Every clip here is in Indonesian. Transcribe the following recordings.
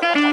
Ya,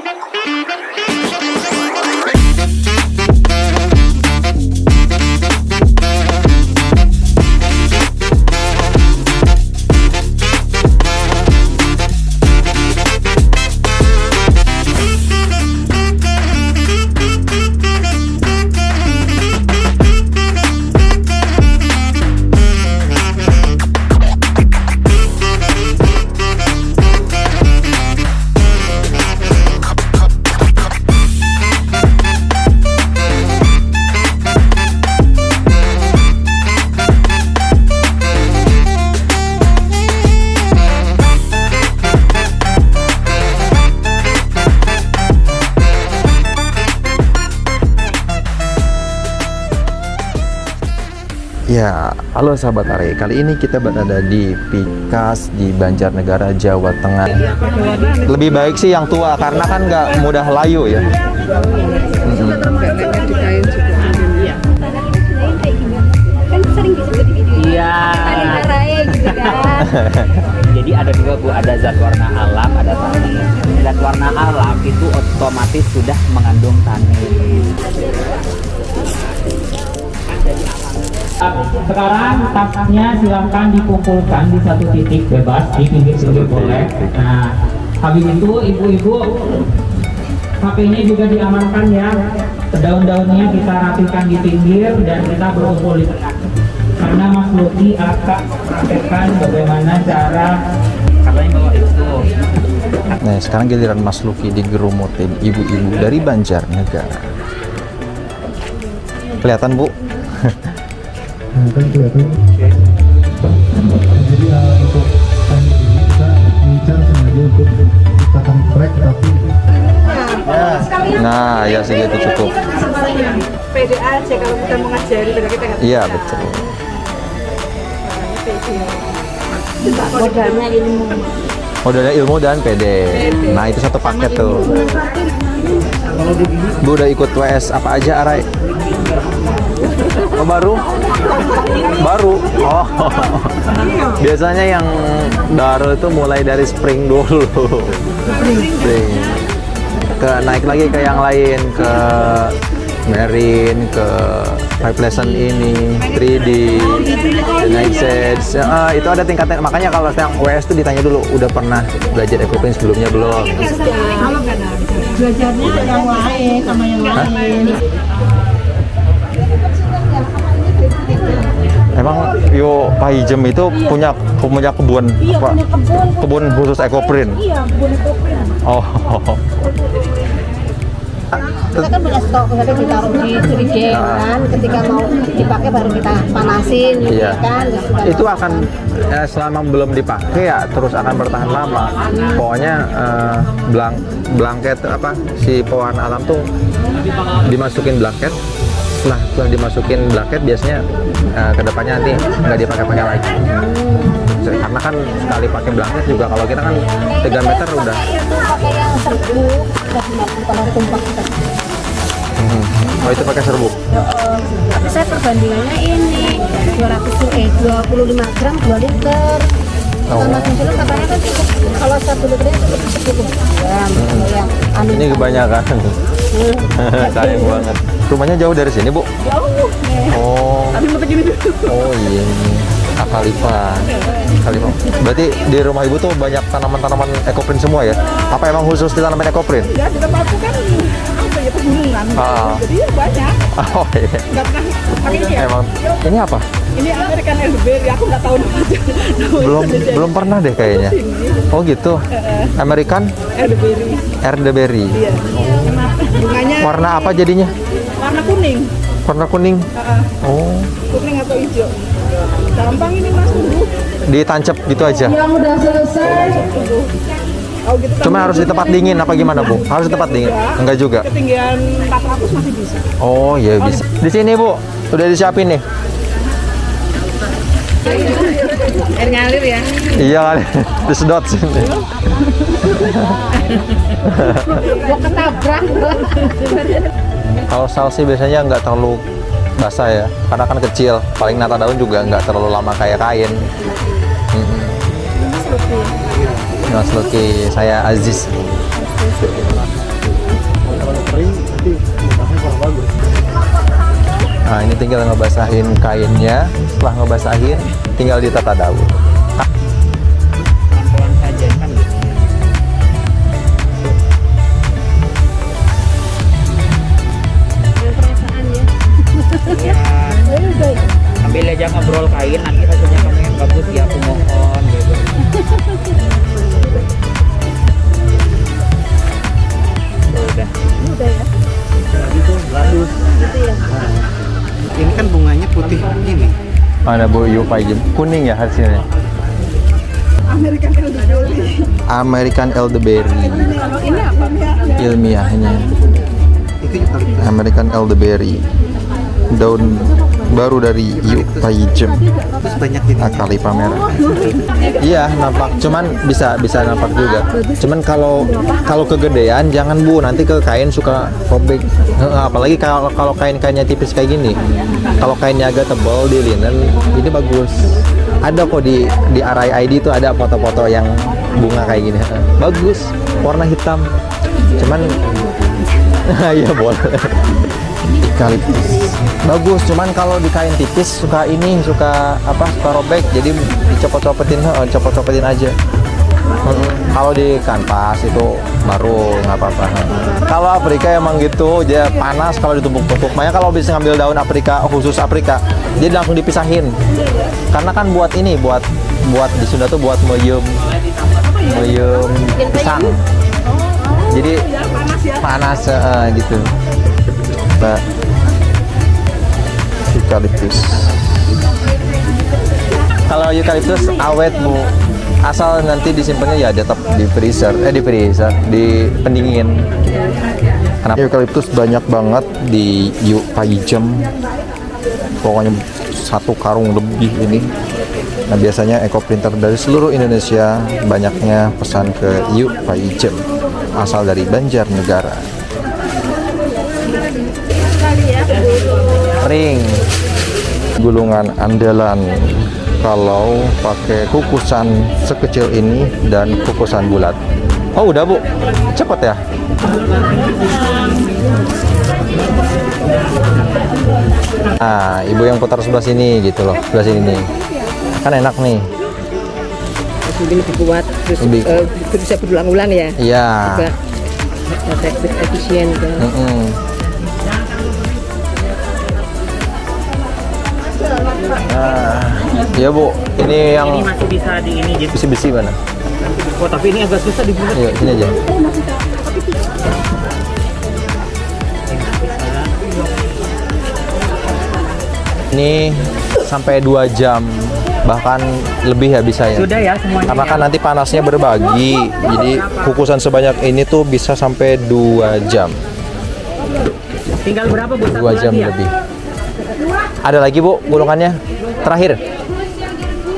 halo sahabat Are. Kali ini kita berada di Pikas di Banjarnegara, Jawa Tengah. Lebih baik sih yang tua karena kan nggak mudah layu ya. Iya. Jadi ada dua Bu, ada zat warna alam, ada tanin. Zat warna alam itu otomatis sudah mengandung tanin. Sekarang tasnya silakan dikumpulkan di satu titik bebas di pinggir-pinggir boleh. Nah, habis itu ibu-ibu HP-nya juga diamankan ya. Daun-daunnya kita rapikan di pinggir dan kita berkumpul di tengah. Karena Mas Luki akan praktekkan bagaimana cara katanya bawa itu. Nah, sekarang giliran Mas Luki digerumutin ibu-ibu dari Banjarnegara. Kelihatan Bu? Kelihatan. Jadi untuk kami ini kita mengincar sengaja untuk ciptakan track tapi Nah, ya segitu cukup. Pede aja kalau kita mengajari pada kita nggak. Iya betul. Modalnya ilmu. Modalnya ilmu dan PD. Nah itu satu paket tuh. Bu udah ikut WS apa aja Arai? Oh baru? Baru? Oh biasanya yang baru itu mulai dari spring dulu. Spring. Naik lagi ke yang lain, ke Marine, ke Five Lesson ini, 3D, Night Sets. Itu ada tingkatnya. Makanya kalau yang WS itu ditanya dulu, udah pernah belajar equipment sebelumnya belum? Belajarnya yang lain sama yang lain. Emang Yo Pak Hijem itu punya kebun Iya, apa? punya Kebun khusus ekoprint. Iya, kebun ekoprint. Oh. Kita kan punya stok, kita ditaruh di jerigen kan, ketika mau dipakai baru kita panasin gitu Iya. kan. Itu akan selama belum dipakai ya terus akan bertahan lama. Pokoknya blanket apa si pewarna alam tuh dimasukin blanket. Setelah dimasukin blanket biasanya kedepannya nanti nggak dipakai-pakai lagi. Karena kan sekali pakai blanket juga kalau kita kan 3 meter udah. Itu pakai yang serbuk, kalau tumpak kita. Oh itu pakai serbuk. Tapi saya perbandingannya ini 25 gram 2 liter. Sama Sinsilum katanya kan cukup, kalau 1 liternya cukup 10 gram. Kalau yang anu Ini kebanyakan. Sayang banget. Rumahnya jauh dari sini Bu? jauh. Oh. Tapi mau begini dulu. Oh iya. Akalipa. Berarti di rumah Ibu tuh banyak tanaman-tanaman ekoprint semua ya? Apa emang khusus di tanaman ekoprint? Ya, di tempatku kan apa ya, pegunungan. Jadi ya banyak. Oh iya. Nggak pernah pakai ini ya. Emang ini apa? Ini American elderberry, aku nggak tahu namanya. Belum pernah deh kayaknya. Oh gitu. American Elderberry. elderberry. Iya. Bunganya Warna apa jadinya? warna kuning. Warna kuning. Oh. Kuning atau hijau. Gampang ini Mas tumbuh. Ditancap gitu aja. Yang udah selesai. Oh gitu. Cuma harus di tempat dingin apa gimana Bu? Harus di tempat dingin? Enggak juga. Ketinggian 400 masih bisa. Oh iya bisa. Di sini Bu, udah disiapin nih. Air ngalir ya. Iya kali, disedot sini. Gua ketabrak. Kalau salsi biasanya nggak terlalu basah ya, karena kan kecil. Paling nata daun juga nggak terlalu lama kayak kain. Mas Luki, saya Aziz. kering nanti mutahnya kurang bagus. Nah, ini tinggal ngebasahin kainnya. Setelah ngebasahin, tinggal ditata daun. Pelan-pelan saja kan gitu. Yang perasaan ya. Ya, Udah. ambil aja ngobrol kain, nanti hasilnya kamu yang bagus ya, aku mohon gitu. Udah. Udah ya. Tadi tuh bagus. Gitu ya. Ini kan bunganya putih ini. Mana Bu Yu Pajem? Kuning ya hasilnya. American Elderberry. Ini apa ya? Ilmiahnya. Itu juga American Elderberry. Daun baru dari Yu Pajem. terus banyak ini. Akalipa merah. Iya, nampak. Cuman bisa nampak juga. Cuman kalau kegedean jangan Bu, nanti ke kain suka robek. Apalagi kalau kain-kainnya tipis kayak gini. Kalau kainnya agak tebal di linen, ini bagus. Ada kok di RIID itu ada foto-foto yang bunga kayak gini. Bagus, warna hitam. Cuman iya boleh. Eukaliptus bagus, cuman kalau di kain tipis suka robek, jadi copot-copotin aja. Kalau di kanvas itu baru nggak apa-apa. Kalau Afrika emang gitu, dia panas kalau ditumpuk-tumpuk. Makanya kalau bisa ngambil daun Afrika, khusus Afrika, jadi langsung dipisahin. Karena kan buat di Sunda tuh buat meyem pisang. Jadi panas gitu. Nah, eukaliptus. Kalau eukaliptus awet Bu, asal nanti disimpannya ya tetap di pendingin. Kenapa? Eukaliptus banyak banget di Yu Pajem. Pokoknya 1 karung lebih ini. Nah, biasanya eco printer dari seluruh Indonesia banyaknya pesan ke Yu Pajem, asal dari Banjarnegara. Ring gulungan andalan kalau pakai kukusan sekecil ini dan kukusan bulat. Oh udah Bu, cepet ya. Nah, ibu yang putar sebelah sini gitu loh, sebelah sini nih. Kan enak nih. Lebih kuat, terus bisa berulang-ulang ya. Iya. Juga efektif, efisien juga. Nah, ya Bu, ini yang Ini masih bisa di ini gitu. besi-besi mana? Oh, tapi ini agak susah dibuat. Iya, sini aja. Ini sampai 2 jam, bahkan lebih ya bisa ya. Sudah ya semuanya. Karena kan nanti panasnya berbagi, jadi kukusan sebanyak ini tuh bisa sampai 2 jam. Tinggal berapa Bu? 2 jam lagi ya? lebih. Ada lagi Bu gulungannya? Terakhir?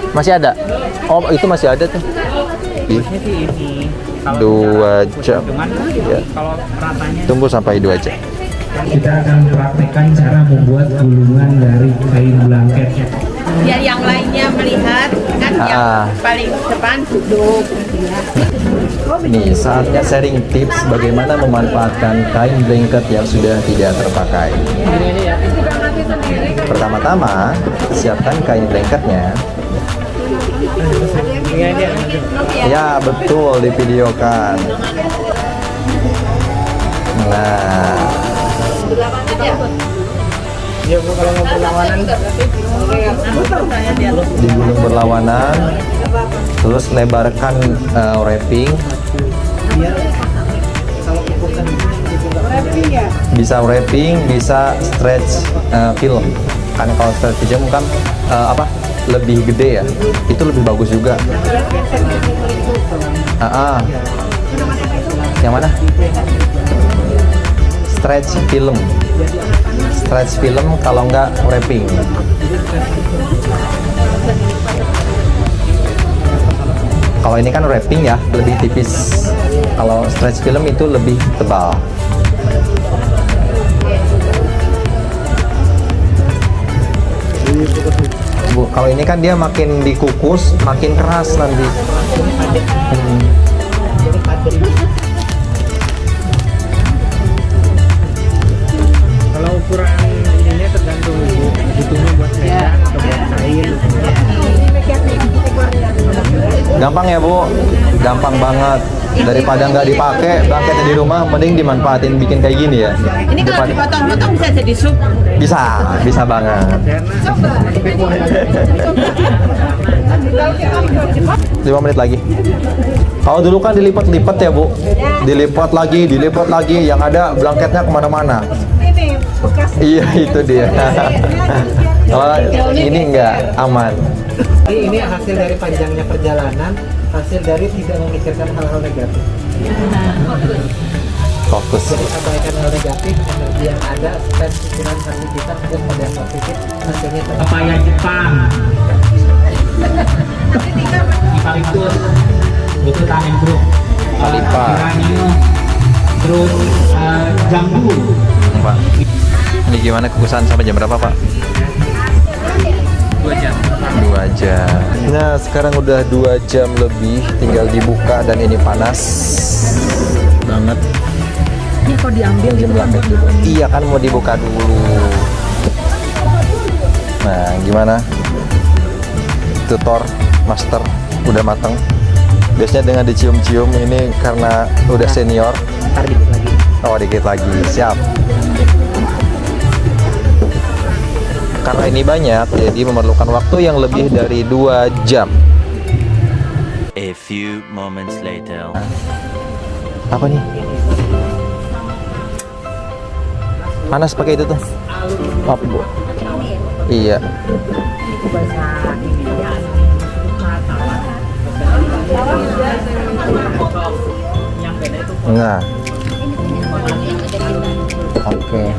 Masih ada? Oh itu masih ada tuh. Harusnya sih ini. Kalau 2 jam. cuman Ya. kalau ratanya Tunggu sampai 2 jam. kita akan praktekkan cara membuat gulungan dari kain blanket. Biar yang lainnya melihat kan yang paling depan duduk. Nih, saatnya sharing tips bagaimana memanfaatkan kain blanket yang sudah tidak terpakai. Pertama-tama, siapkan kain blanketnya. Ya, betul, divideokan. Nah, Ya Bu, kalau mau berlawanan digulung berlawanan, terus lebarkan wrapping. Bisa wrapping, bisa stretch film. Kan kalau stretch film kan lebih gede ya, itu lebih bagus juga. Yang mana? Stretch film. Stretch film kalau enggak wrapping. Kalau ini kan wrapping ya, lebih tipis. Kalau stretch film itu lebih tebal. Bu, kalau ini kan dia makin dikukus, makin keras nanti. Gampang ya Bu, gampang banget. Daripada nggak dipakai blanketnya di rumah, mending dimanfaatin bikin kayak gini ya. Ini kalau dipotong-potong bisa jadi sup. Bisa banget. 5 menit lagi. Kalau dulu kan dilipat-lipat ya Bu, dilipat lagi, yang ada blanketnya kemana-mana. Iya itu dia. Kalau ini enggak aman. Ini hasil dari panjangnya perjalanan, hasil dari tidak memikirkan hal-hal negatif. Fokus. Jadi abaikan hal negatif, energi yang ada, dan pikiran hati kita fokus pada yang positif, hasilnya baik. Papaya Jepang. Eukaliptus. Itu tanin bro. Kalipa. Geranium. Terus jambu. Pak. Ini gimana kukusan sampai jam berapa Pak? 2 jam. 2 jam. Nah sekarang udah 2 jam lebih, tinggal dibuka dan ini panas banget. Ini kok diambil Di belakang. Iya kan mau dibuka dulu. Nah gimana? Tutor, master, udah matang. Biasanya dengan dicium-cium, ini karena udah senior. Ntar dikit lagi. Oh dikit lagi, siap. Karena ini banyak, jadi memerlukan waktu yang lebih dari 2 jam. A few moments later. Apa nih? Panas pakai itu tuh. Maaf Bu. Iya. Nah. Oke.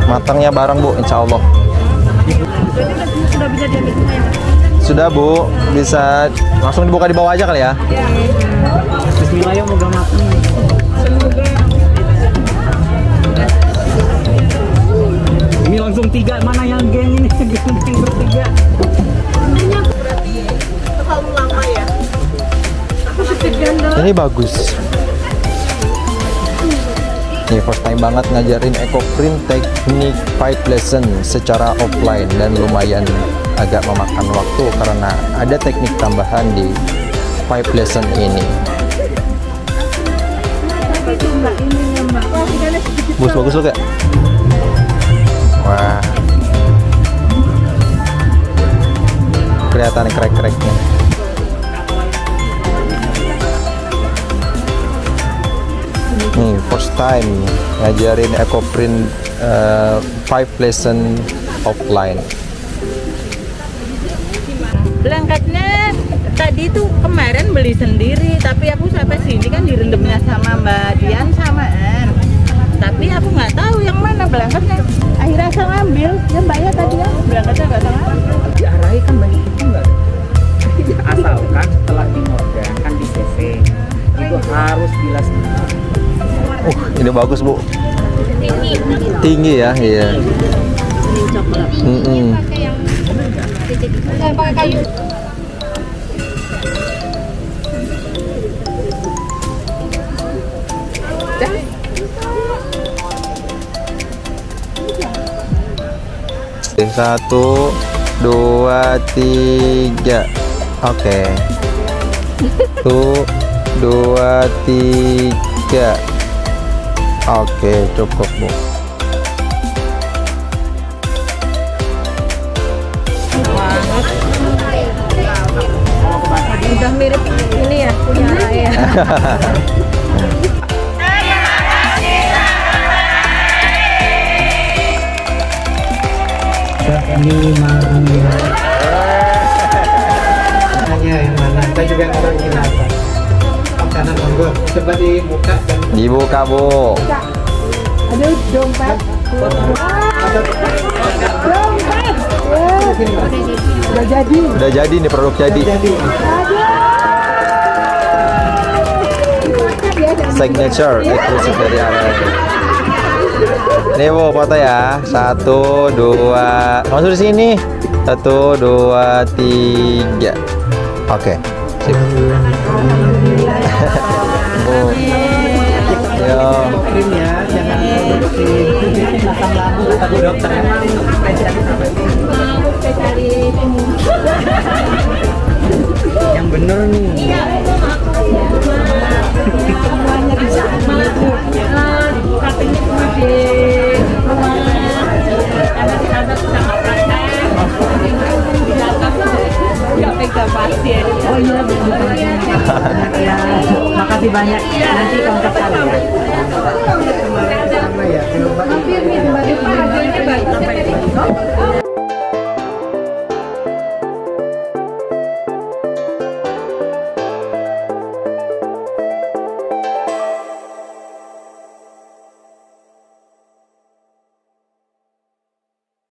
Matangnya bareng Bu, insya Allah. Sudah bisa diambil semua ya? Sudah Bu, bisa langsung dibuka di bawah aja kali ya. Bismillah ya, moga matang. Ini langsung 3, mana yang geng ini? Geng bertiga. Terlalu lama ya. Ini bagus. Ini first time banget ngajarin EcoPrint teknik 5 lesson secara offline dan lumayan agak memakan waktu karena ada teknik tambahan di 5 lesson ini. Bagus loh Kak. Wah. Kelihatan krek-kreknya. Nih, first time ngajarin EcoPrint 5 lesson offline. Blanketnya tadi tuh kemarin beli sendiri, tapi aku sampai sini kan direndamnya sama Mbak Dian samaan. Tapi aku nggak tahu yang mana blanketnya. Akhirnya saya ngambil, ya Mbak ya tadi ya blanketnya nggak tahu. Diarahi kan banyak itu enggak? Asalkan setelah dimodalkan di CV itu harus bilas. Ini bagus Bu. Tinggi ya, iya. Pakai kayu. Satu, dua, tiga. Oke. 1, 2, 3. Oke, cukup Bu. Udah mirip ini ya punya saya. Hanya yang mana? Saya juga nggak tahu ini apa. Karena monggo coba dibuka dan Dibuka Bu. Aduh, dompet. Udah jadi. Udah jadi nih, produk jadi. Signature eksklusif dari Arek. Nih Bu, foto ya. 1, 2. Masuk di sini. 1, 2, 3. Oke. Sip. Bu. Yo. krim ya, jangan produksi asam lambung kata Bu Dokter. Emang spesialis apa? Spesialis umum. bener nih. Iya, semuanya bisa. Katanya cuma di rumah. Karena kita ada sama praktek. Di atas nggak pegang pasien. Oh iya, betul. Ya, makasih banyak. Nanti kontak saya. Hampir nih, Mbak. Harganya bagus.